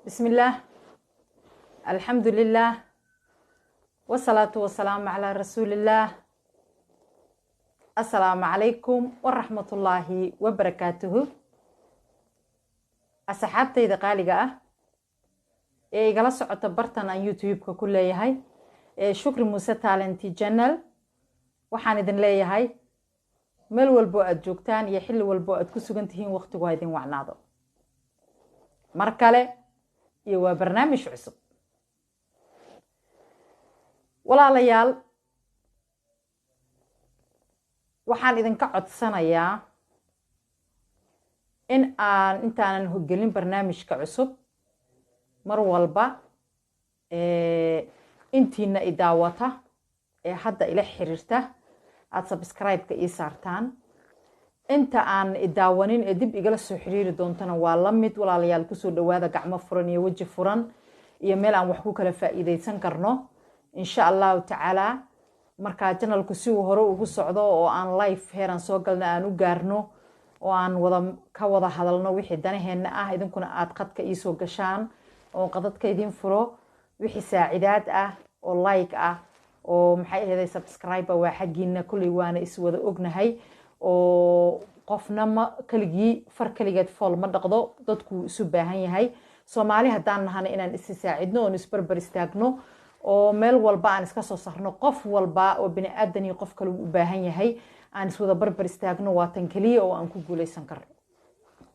بسم الله الحمد لله والصلاة والسلام على رسول الله. السلام عليكم ورحمة الله وبركاته. أصحابتي دقالقة إيقالا سعوتا برتان عن يوتيوب كل يهي شكر موسى تالنتي جنال waxaan idin leeyahay meel walbo aad joogtaan iyo xilli walbo aad ku sugan tihiin waqtigu ha idin wacnaado mar kale iyo waa barnaamij cusub. walaalayaal waxaan idinka codsanayaa in aan intaanan hoggelin barnaamijka cusub mar walba intiina i daawata ee hadda ila xiriirta aad subscribe-ka ii saartaan. inta aan i daawanin ee dib igala soo xiriiri doontana waa la mid. walaalayaal kusoo dhawaada gacmo furan iyo weji furan iyo meel aan wax ku kala faa'iidaysan karno insha allahu tacaala. markaa janalku si uu hore ugu socdo oo aan live heeran soo galna aan u gaarno oo aan ka wada hadalno wixii danaheenna ah, idinkuna aad qadka ii soo gashaan oo qadadka idin furo wixii saacidaad ah oo like ah oo maxay ahayd subscribe waa xaqiina kulli waana is wada ognahay oo qofna ma kaligii far kaligeed fool ma dhaqdo, dadku isu baahan yahay. Soomaali haddaan nahana inaan is saacidno oo is barbar istaagno oo meel walba aan iska soo sarno, qof walba oo bini aadan iyo qof kale u baahan yahay aan is wada barbar istaagno waa tan kaliya oo aan ku guuleysan karno.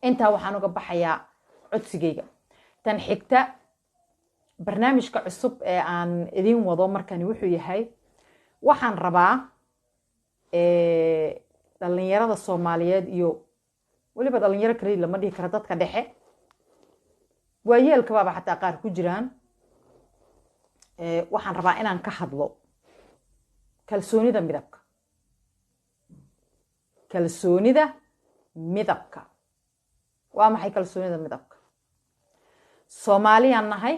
intaa waxaan uga baxayaa codsigeyga. tan xigta barnaamijka cusub ee aan idin wado markani wuxuu yahay, waxaan rabaa dhalinyarada Soomaaliyeed iyo waliba dhalinyaro kale lama dhihi karo, dadka dhexe waayeelka baaba xataa qaar ku jiraan. waxaan rabaa inaan ka hadlo kalsoonida midabka. kalsoonida midabka waa maxay? kalsoonida midabka Soomaaliyaan nahay,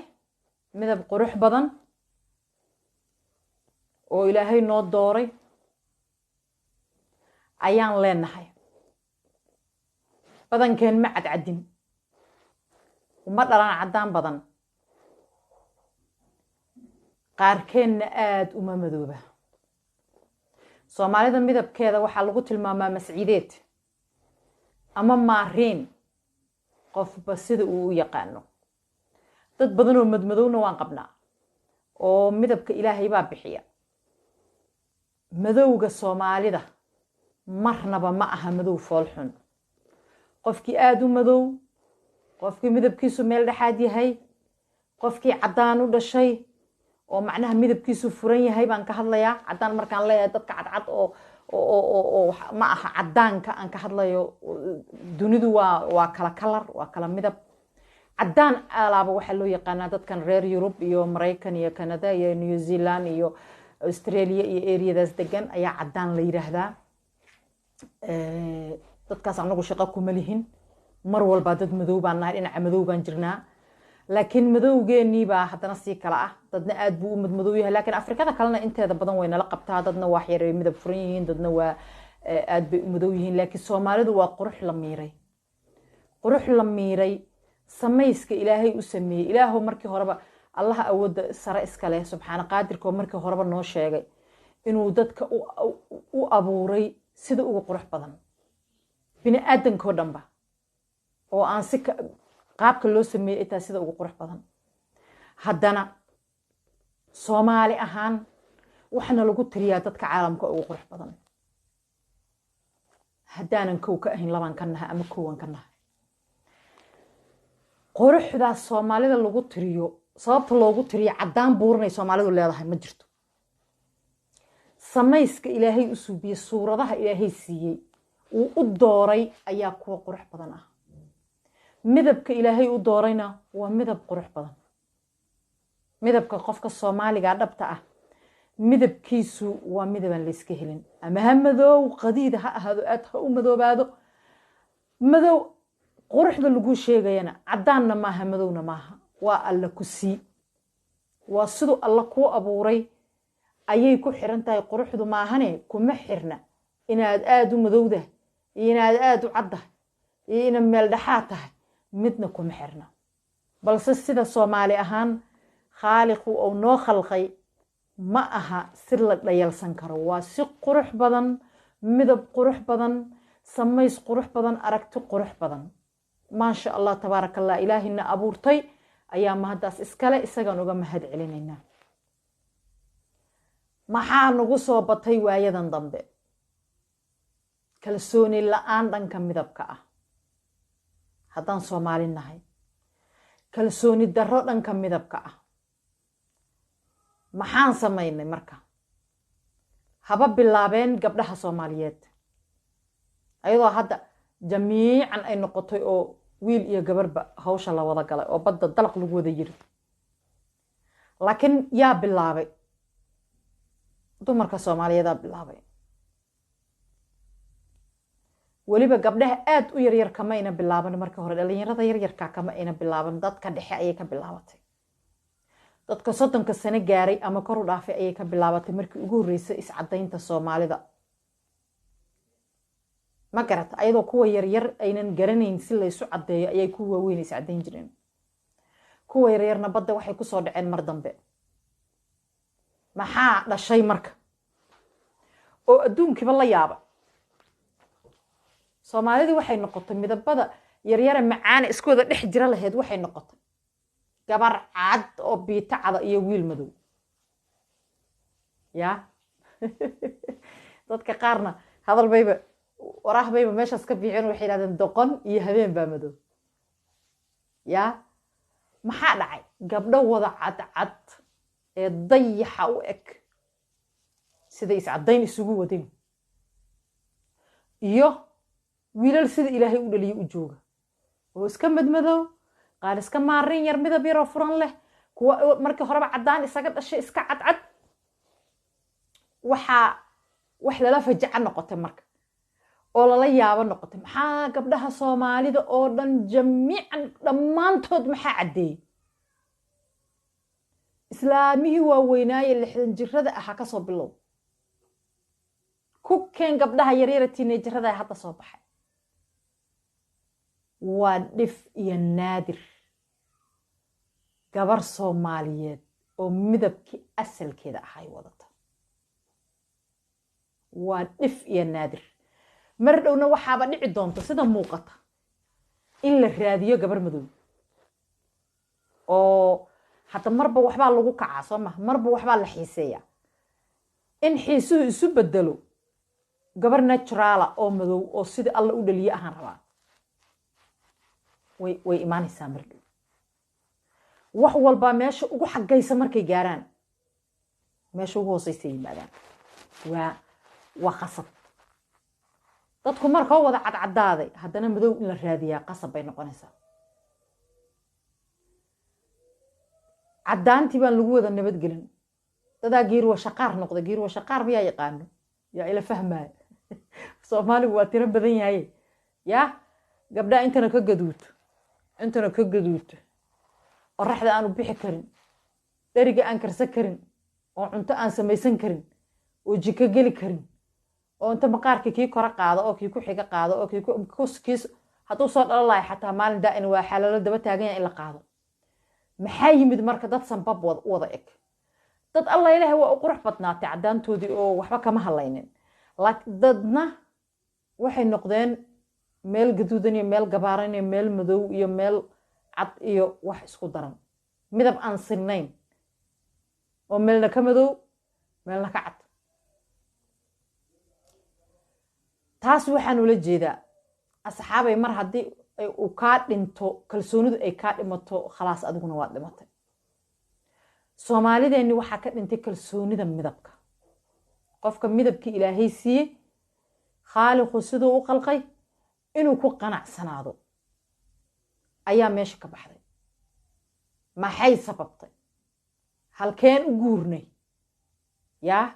midab qurux badan oo ilaahay noo dooray ayaan leenahay. badankeen ma cadcadin, uma dhalan caddaan badan, qaarkeenna aad uma madooba. Soomaalida midabkeeda waxaa lagu tilmaamaa masciideed ama maariin, qofba sida uu u yaqaano. dad badan oo madmadowna waan qabnaa oo midabka ilaahay baa bixiya. madowga Soomaalida marnaba ma aha madow fool xun. qofkii aad u madow, qofkii midabkiisu meel dhexaad yahay, qofkii caddaan u dhashay oo macnaha midabkiisu furan yahay baan ka hadlayaa. caddaan markaan leeyahay dadka cadcad oo ma aha caddaanka aan ka hadlayo. dunidu waa kala kalar, waa kala midab. caddaan alaaba waxaa loo yaqaanaa dadkan reer Yurub iyo Maraykan iyo Canada iyo New Zealand iyo Australia iyo areadaas degan ayaa caddaan la yiraahdaa. dadkaas anagu shaqo kuma lihin. mar walba dad madow baan nahay, dhinaca madow baan jirnaa. laakiin madowgeennii baa haddana sii kala ah. dadna aad buu u madmadow yahay, laakiin Afrikada kalena inteeda badan way nala qabtaa. dadna wax yar ay midab furan yihiin, dadna waa aad bay u madow yihiin. laakiin Soomaalidu waa qurux la miiray. qurux la miiray samayska ilaahay u sameeyey. ilaahu markii horeba Allah awoodda sare iska leh subxaana qaadirka oo markii horeba noo sheegay inuu dadka u abuuray sida ugu qurux badan bini aadanka oo dhanba, oo aan si qaabka loo sameeyey intaa sida ugu qurux badan. haddana Soomaali ahaan waxaana lagu tiriyaa dadka caalamka ugu qurux badan. haddaanan kow ka ahayn labaan ka nahay ama koowan ka nahay. quruxdaas Soomaalida lagu tiriyo, sababta loogu tiriyo caddaan buuranay Soomaalidu leedahay ma jirto. samayska ilaahay u suubiyey, suuradaha ilaahay siiyey uu u dooray ayaa kuwa qurux badan ah. midabka ilaahay u doorayna waa midab qurux badan. midabka qofka Soomaaliga dhabta ah midabkiisu waa midabaan la iska helin. ama ha madow qadiid ha ahaado, aad ha u madoobaado. madow quruxda lagu sheegayana caddaanna maaha, madowna maaha. waa alla ku sii, waa siduu alla kuu abuuray ayay ku xiran tahay. quruxdu maahane kuma xirna inaad aad u madowda iyo inaad aad u cadda iyo inaad meel dhexaad tahay. midna kuma xirna. balse sida Soomaali ahaan khaaliqu oo noo khalqay ma aha sir la dhayalsan karo. waa si qurux badan, midab qurux badan, samays qurux badan, aragti qurux badan. maasha Allah tabaarakallah, ilaahina abuurtay ayaa mahadaas iskale, isagaan uga mahad celinaynaa. maxaa nagu soo batay waayadan dambe? kalsooni la'aan dhanka midabka ah haddaan Soomaali nahay, kalsooni darro dhanka midabka ah. maxaan samaynay marka? haba bilaabeen gabdhaha Soomaaliyeed, ayadoo hadda jamiican ay noqotay oo wiil iyo gabarba hawsha la wada galay oo badda dalaq lagu wada yiri. laakiin yaa bilaabay? dumarka Soomaaliyeed bilaabay. weliba gabdhaha aad u yaryar kama ayna bilaaban markii hore, dhalinyarada yaryarka kama ayna bilaaban, dadka dhexe ayay ka bilaabatay. dadka 30 sano gaaray ama kor u dhaafay ayay ka bilaabatay markii ugu horeysay iscadaynta Soomaalida. ma garata, ayadoo kuwa yaryar aynan garanayn si la isu cadeeyo ayay kuwa waaweyn iscadayn jireen. kuwa yaryarna badda waxay ku soo dhaceen mar dambe. maxaa dhashay marka oo adduunkiiba la yaaba? Soomaalidii waxay noqotay midabada yaryar macaan isku wada dhex jira lahayd, waxay noqotay gabar cad oo biita cada iyo wiil madow. ya dadka qaarna hadal bayba waraah bayba meeshaas ka biicin, waxay yiraahdeen doqon iyo habeen baa madow. ya maxaa dhacay? gabdho wada cad cad ee dayaxa u eg sida iscadayn isugu wadeen, iyo wiilal sida Ilaahay u dhaliyay u jooga oo iska madmadow, qaar iska maarin yar midab yar oo furan leh, kuwa markii horeba cadaan isaga dhashay iska cadcad. wax lala fajaca noqotay marka oo lala yaabo noqotay. maxaa gabdhaha Soomaalida oo dhan jamiican dhammaantood maxaa cadeeyay? islaamihii waaweynaaye 60 jirada aha ka soo bilow ku keen gabdhaha yaryar teenagerada hadda soo baxay. waa dhif iyo naadir gabar Soomaaliyeed oo midabkii asalkeeda ahay wadata. waa dhif iyo naadir. mar dhowna waxaaba dhici doonta sida muuqata in la raadiyo gabar madow oo hadda marba waxbaa lagu kacaa soo ma, marba waxbaa la xiiseeyaa. in xiisuhu isu bedelo gabar naturala oo madow oo sida alla u dhaliyay ahaan rabaa, way imaanaysaa mar dhow. wax walba meesha ugu xagaysa markay gaaraan meesha ugu hooseysa yimaadaan. waa qasab. dadku marka wada cadcadaaday haddana madow in la raadiyaa qasab bay noqonaysaa. cadaantii baan lagu wada nabadgelin. dadaa geerwa shaqaar noqda. geerwa shaqaar miyaa yaqaano? yaa ila fahmaya. Soomaaligu waa tiro badan yahay. ya gabdha intana ka gaduuto, intana ka gaduuto, qorraxda aan u bixi karin, dhariga aan karsan karin, oo cunto aan samaysan karin, oo jiko geli karin, oo inta maqaarka kii kora qaado oo kii ku xiga qaado oo kii kiis hadduu soo dhalalaay xataa maalin daa'in waa xalalo daba taagan yahay in la qaado. maxaa yimid marka? dad sanbab wada eg. dad alla ilaahay waa u qurux badnaatay cadaantoodii oo waxba kama hadlaynin. dadna waxay noqdeen meel gaduudan iyo meel gabaaran iyo meel madow iyo meel cad iyo wax isku daran, midab aan sinnayn oo meelna ka madow meelna ka cad. taas waxaan ula jeedaa asxaabay, mar haddii uu kaa dhinto kalsoonidu ay kaa dhimato khalaas adiguna waa dhimatay. Soomaalideeni waxaa ka dhintay kalsoonida midabka. qofka midabkii Ilaahay siiyey khaaliqu siduu u qalqay inuu ku qanacsanaado ayaa meesha ka baxday. maxay sababtay? halkeen u guurnay? yaa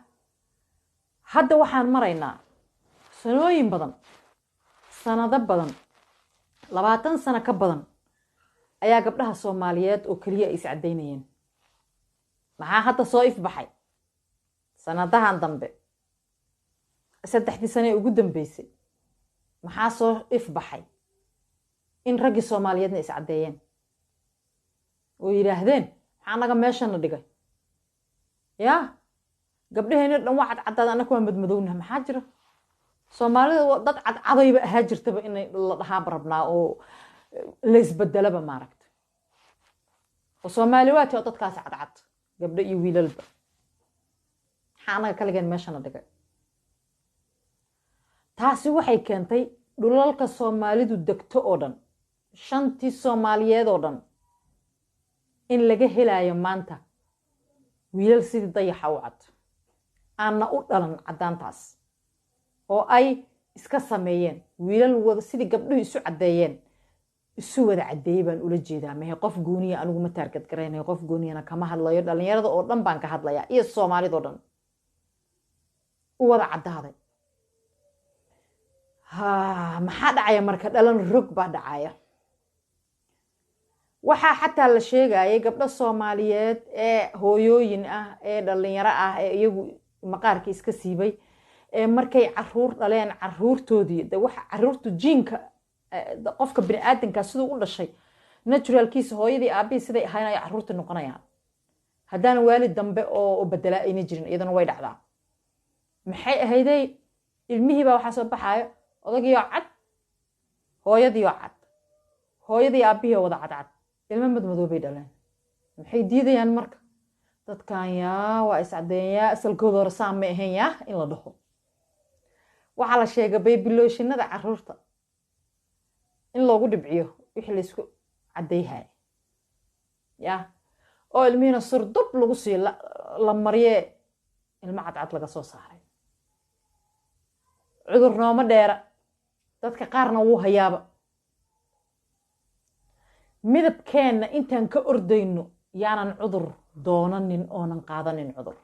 hadda waxaan maraynaa sanooyin badan, sanado badan, 20 sano ka badan ayaa gabdhaha Soomaaliyeed oo kaliya ay iscadaynayeen. maxaa hadda soo ifbaxay sanadahan dambe 3 sano ugu dambeysay? maxaa soo ifbaxay in raggi Soomaaliyeedna iscadeeyeen. oo yiraahdeen maxaa naga meeshana dhigay yaa gabdhaheena dhan waa cadcadaad anaka waa madmadownaha maxaa jira soomaalida dad cadcadayba ahaa jirtaba inay la dhahaa barabnaa oo laysbedelaba maaragta oo soomaali waati oo dadkaas cadcad gabdho iyo wiilalba maxaa anaga kaligeen meeshana dhigay taasi waxay keentay dhulalka soomaalidu degto oo dhan shantii soomaaliyeed oo dhan in laga helayo maanta wiilal sidii dayaxa u cad aanna u dhalan caddaantaas oo ay iska sameeyeen wiilal wada sidii gabdhuhu isu caddeeyeen isu wada caddeeyey baan ula jeedaa mehe qof gooniya anigu ma taargad garaynayo qof gooniyana kama hadlayo dhallinyarada oo dhan baan ka hadlayaa iyo soomaalidoo dhan u wada caddaaday maxaa dhacaya marka dhalan rog baa dhacaya waxaa xataa la sheegayay gabdho soomaaliyeed ee hooyooyin ah ee dhallinyaro ah ee iyagu maqaarkii iska siibay ee markay caruur dhaleen caruurtoodii de waxa caruurtu jiinka qofka bini aadanka siduu u dhashay naturalkiisa hooyadii aabihii siday ahayn ay caruurta noqonayaan haddaan waalid dambe oo bedelaa ayna jirin iyadana way dhacdaa maxay ahayday ilmihii baa waxaa soo baxayo odagiyo cad hooyadiyo cad hooyadii aabihii wada cadcad ilmo madmadoobay dhaleen maxay diidayaan marka dadkan yaa waa iscadeeyaa asalkooda hore saan ma ahayn yaa in la dhaho waxaa la sheegay baybilooshinada caruurta in loogu dhibciyo wixii laysku caddeeyhay yaa oo ilmihiina surdub lagu sii la mariyee ilmo cadcad laga soo saaray cudur nooma dheera dadka qaarna wuu hayaaba midabkeenna intaan ka ordayno yaanan cudur doonanin oonan qaadanin cudur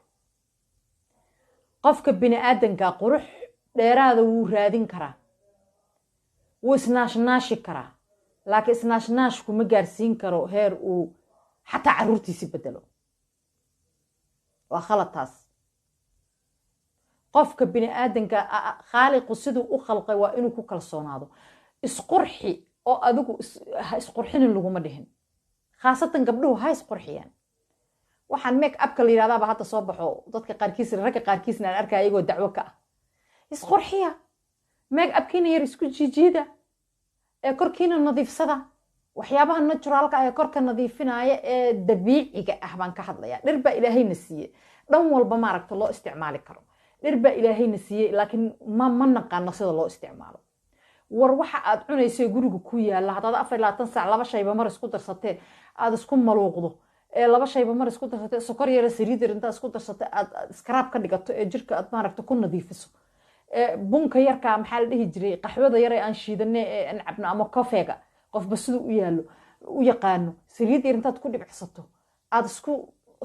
qofka bini aadanka qurux dheeraada wuu raadin karaa wuu isnaashnaashi karaa laakiin isnaashnaashku ma gaarsiin karo heer uu xataa caruurtiisi bedelo waa khalad taas qofka bini aadanka khaaliqu siduu u khalqay waa inuu ku kalsoonaado isqurxi oo adigu ha isqurxinin laguma dhihin khaasatan gabdhuhu ha isqurxiyaan waxaan make upka la yidhahdaaba hadda soo baxo dadka qaarkiisna ragga qaarkiisna aan arkaya iyagoo dacwo ka ah isqurxiya make upkiina yar isku jiijiida ee korkiina nadiifsada waxyaabaha naturalka ah ee korka nadiifinaya ee dabiiciga ah baan ka hadlayaa dhir baa ilaahayna siiyey dhan walba maaragta loo isticmaali karo dhir baa ilaahayna siiyey laakiin ma naqaano sida loo isticmaalo war waxa aad cunayso guriga ku yaala haddaad 24 saac laba shayba mar isku darsatee aad isku maluuqdo ee laba shayba mar isku darsatee sokor yar saliid yar inta isku darsatee aad scrap ka dhigato ee jirka aad maaragta ku nadiifiso ee bunka yarka maxaa la dhihi jiray qaxwada yar ee aan shiidanay ee aan cabno ama kafeega qofba siduu u yaalo u yaqaano saliid yar intaad ku dhibicsato aad isku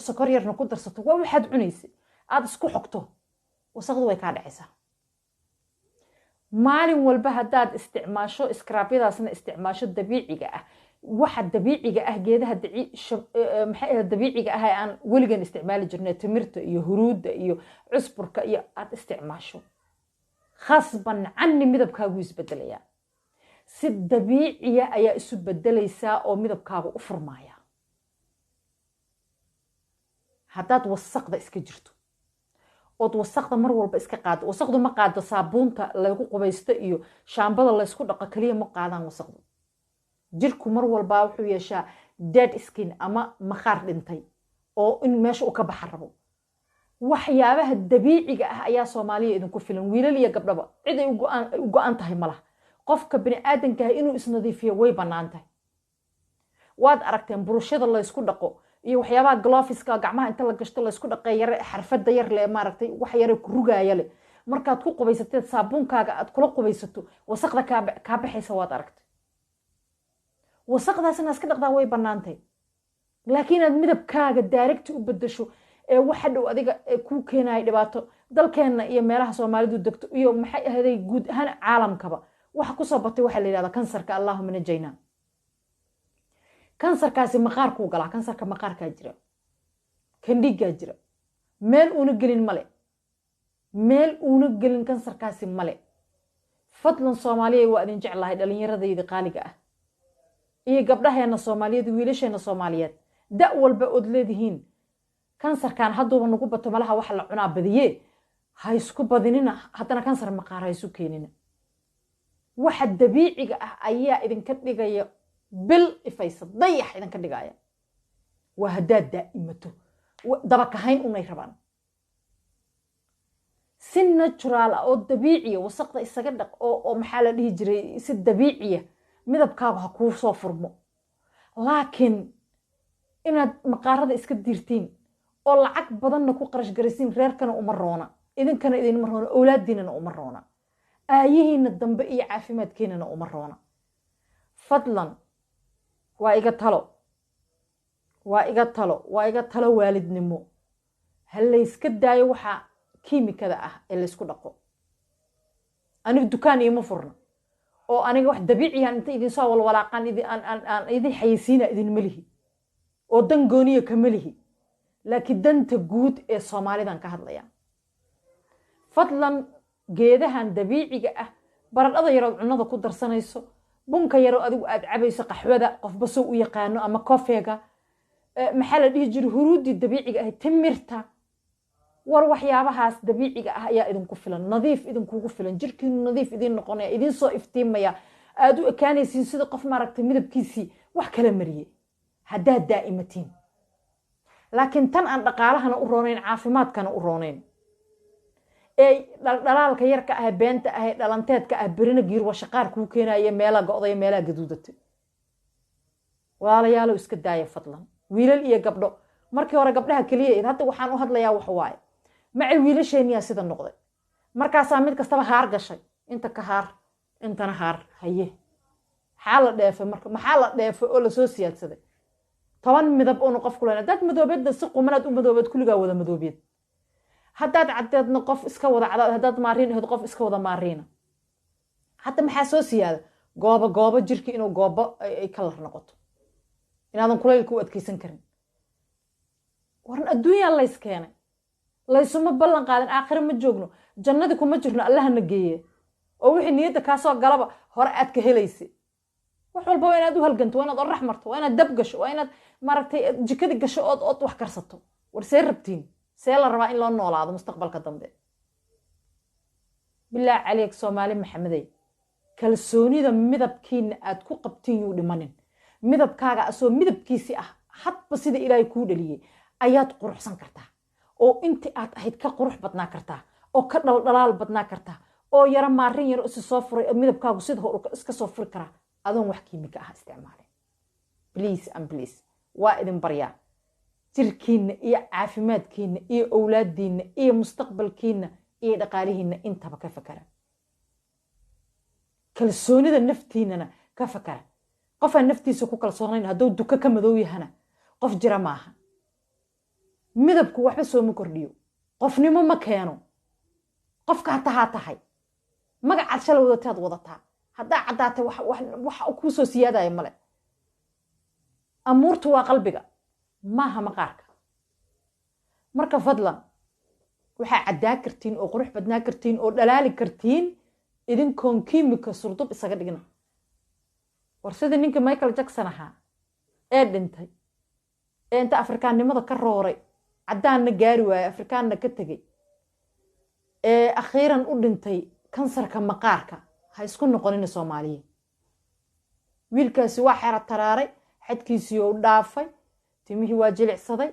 sokor yarna ku darsato waa waxaad cunaysay aad isku xogto wasaqdu way ka dhacaysaa maalin walba haddaad isticmaasho scrapyadaasna isticmaasho dabiiciga ah waxa dabiiciga ah geedaha maxay dabiiciga ah aan weligan isticmaali jirnay timirta iyo huruudda iyo cusburka iyo aad isticmaasho khasban canni midabkaagu isbedelaya si dabiiciya ayaa isu bedelaysaa oo midabkaagu u furmaya haddaad wasaqda iska jirto ood wasaqda mar walba iska qaado wasaqdu ma qaado saabuunta lagu qubaysto iyo shaambada la isku dhaqo kaliya ma qaadaan wasaqdu jirku mar walba wuxuu yeeshaa dead skin ama maqaar dhintay oo in meesha uu ka baxa rabo waxyaabaha dabiiciga ah ayaa Soomaaliya idinku filan wiilal iyo gabdhaba cid ay u go'an tahay malaha qofka bini aadanka inuu isnadiifiyo way banaantahay waad aragteen burushada la isku dhaqo iyo waxyaabaha gloveska gacmaha inta la gashto la isku dhaqay yar xirfada yar le maaragtay wax yar ku rugaaya le markaad ku qubaysateed saabuunkaaga aad kula qubaysato wasaqda ka baxaysa waad aragtay wasaqdaasna iska dhaqdaa way banaantay laakiin aad midabkaaga direct u bedesho ee waxa dhow adiga ku keenay dhibaato dalkeena iyo meelaha Soomaalidu degto iyo maxay ahaday guud ahaan caalamkaba waxa ku soo batay waxa la yiraahdaa kansarka Allahumma najayna kansarkaasi maqaarku galaa kansarka maqaarka jira kandhiga jira meel una gelin kansarkaasi male fadlan Soomaaliyeed waa idin jeclahay dhalinyaradayda qaaliga ah iyo gabdhaheena Soomaaliyeed wiilasheena Soomaaliyeed da walba ood leedihiin kansarkan hadduuba nagu bato malaha waxa la cunaa badiye ha isku badinina haddana kansar maqaar ha isu keenina waxa dabiiciga ah ayaa idinka dhigaya bil ifaysa dayax idinka dhigaya waa haddaad daa'imato dabakahayn unay rabaan si natural oo dabiiciya wasaqda isaga dhaq oo maxaa la dhihi jiray si dabiiciya midabkaagu ha kuu soo furmo laakiin inaad maqaarada iska diirtiin oo lacag badanna ku qarash garaysiin reerkana uma roona idinkana idinma roona awlaadiinana uma roona aayihiina dambe iyo caafimaadkeenana uma roona fadlan waa iga talo waalidnimo ha layska daayo waxa kiimikada ah ee laysku dhaqo aniga dukaan iima furna oo aniga wax dabiiciyan inta idin soo walwalaaqaan aan idin xayisiina idin malihi oo dan gooniya ka malihi laakiin danta guud ee Soomaalidan ka hadlaya fadlan geedahan dabiiciga ah baradhada yar cunada ku darsanayso bunka yar adigu aad cabayso qaxwada qofba soo u yaqaano ama kofeega maxaa la dhihi jiray huruudi dabiiciga ah timirta war waxyaabahaas dabiiciga ah ayaa idinku filan nadiif idinkugu filan jirkiinu nadiif idin noqonaya idin soo iftiimaya aad u ekaanaysiin sida qof maaragtay midabkiisii wax kala mariyay haddaad daa'imatiin laakiin tan aan dhaqaalahana u roonayn caafimaadkana u roonayn ee dhalaalka yarka ah beenta ah dhalanteedka ah birina giirwa shaqaar kuu keenaya meela go'day meela gaduudatay walaalayaal iska daaya fadlan wiilal iyo gabdho markii hore gabdhaha kaliya hadda waxaan u hadlayaa wax waaye macay wiilasheeniya sida noqday markaas mid kastaba haar gashay inta ka haar intana haar haye xaal dheefay marka maxaa la dheefay oo la soo siyaadsaday 10 midab oo qof kulana dad madoobeed si qumanaad u madoobeed kulliga wada madoobeed haddaad caddeedna qof iska wada cadaad haddaad maariin ahayd qof iska wada maariina hadda maxaa soo siyaada goobo jirki inuu goobo ay kala noqoto inaadan kulaylka u adkeysan karin waran adduunyaa la iskeenay laysuma ballan qaadan aakhira ma joogno jannadi kuma jirno allahna geeye oo wixii niyada ka soo galaba hore aad ka helaysi wax walba waa inaad u halganto waa inaad orax marto waa inaad dab gasho waa inaad maaragtay jikada gasho ood wax karsato war see rabtiin see la rabaa in loo noolaado mustaqbalka dambe bilaa caleeg Soomaali maxamedey kalsoonida midabkiina aad ku qabtiin uu dhimanin midabkaaga asoo midabkiisi ah hadba sida ilaahay kuu dhaliyay ayaad quruxsan kartaa oo inta aad ahayd ka qurux badnaa kartaa oo ka dhaldhalaal badnaa kartaa oo yara maarin yar isu soo furay midabkaagu sida hore iska soo furi kara adoon wax kiimika ah isticmaalin please waa idin baryaa jirkiina iyo caafimaadkiina iyo awlaadiina iyo mustaqbalkiina iyo dhaqaalihiina intaba ka fakara kalsoonida naftiinana ka fakara qof aan naftiisa ku kalsoonayn hadduu duka ka madow yahana qof jira maaha midabku waxba soo ma kordhiyo qofnimo ma keeno qofka hataa tahay magacaad shalay wadataad wadataa haddaa caddaatay wax ku soo siyaadaya male amuurtu waa qalbiga maaha maqaarka marka fadlan waxaa caddaa kartiin oo qurux badnaa kartiin oo dhalaali kartiin idinkoon kiimika surdub isaga dhigna war sida ninka Michael Jackson ahaa ee dhintay ee inta afrikaannimada ka rooray caddaanna gaari waayay afrikaanna ka tegay ee akhiiran u dhintay kansarka maqaarka ha isku noqonin Soomaaliya wiilkaasi waa xira taraaray xadkiisii oo dhaafay timihii waa jilicsaday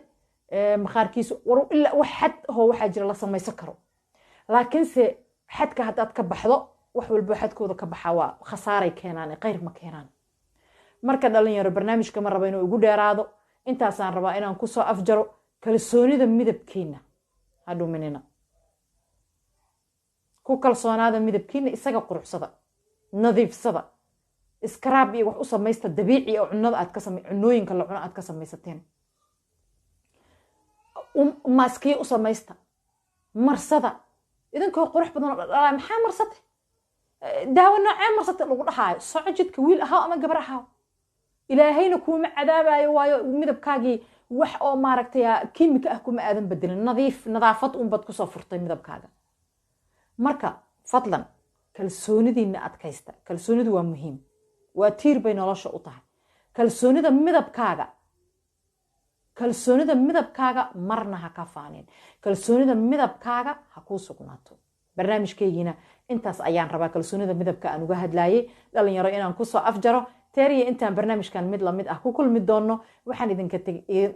maqaarkiisu war illa wax xad waxa jira la samaysan karo laakiin se xadka haddaad ka baxdo wax walba xadkooda ka baxa waa khasaaray keenaan qayr ma keenaan marka dhalinyaro barnaamijka ma rabo inuu ugu dheeraado intaasaan rabaa inaan ku soo afjaro kalsoonida midabkiina ha dhuminina ku kalsoonaada midabkiina isaga quruxsada nadiifsada iskaraab iyo wax u samaysta dabiici oo cunada aad ka cunooyinka la cuno aad ka samaysateen maski u samaysta marsada idinkoo qurux badan dhalaa maxaa marsatay daawo noocee marsatay lagu dhaxaayo soco jidka wiil ahaa ama gabar ahaa ilaahayna kuuma cadaabayo waayo midabkaagii wax oo maaragtay kiimika ah kuma aadan bedelin nadaafad bad ku soo furtay midabkaaga marka fadlan kalsoonidiina adkaysta kalsoonidu waa muhiim waa tiir bay nolosha u tahay kalsoonida midabkaaga kalsoonida midabkaaga marna ha ka faanin kalsoonida midabkaaga ha kuu sugnaato barnaamijkaygiina intaas ayaan rabaa kalsoonida midabka aan uga hadlaayay dhalinyaro inaan kusoo afjaro teeriya intaan barnaamijkan mid lamid ah ku kulmi doono waxaan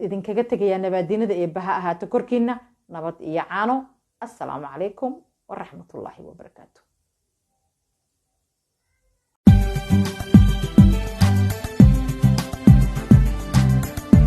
idinkaga tegayaa nabaadiinada eebbaha ahaato korkiina nabad iyo caano assalaamu calaykum waraxmatullaahi wabarakaatu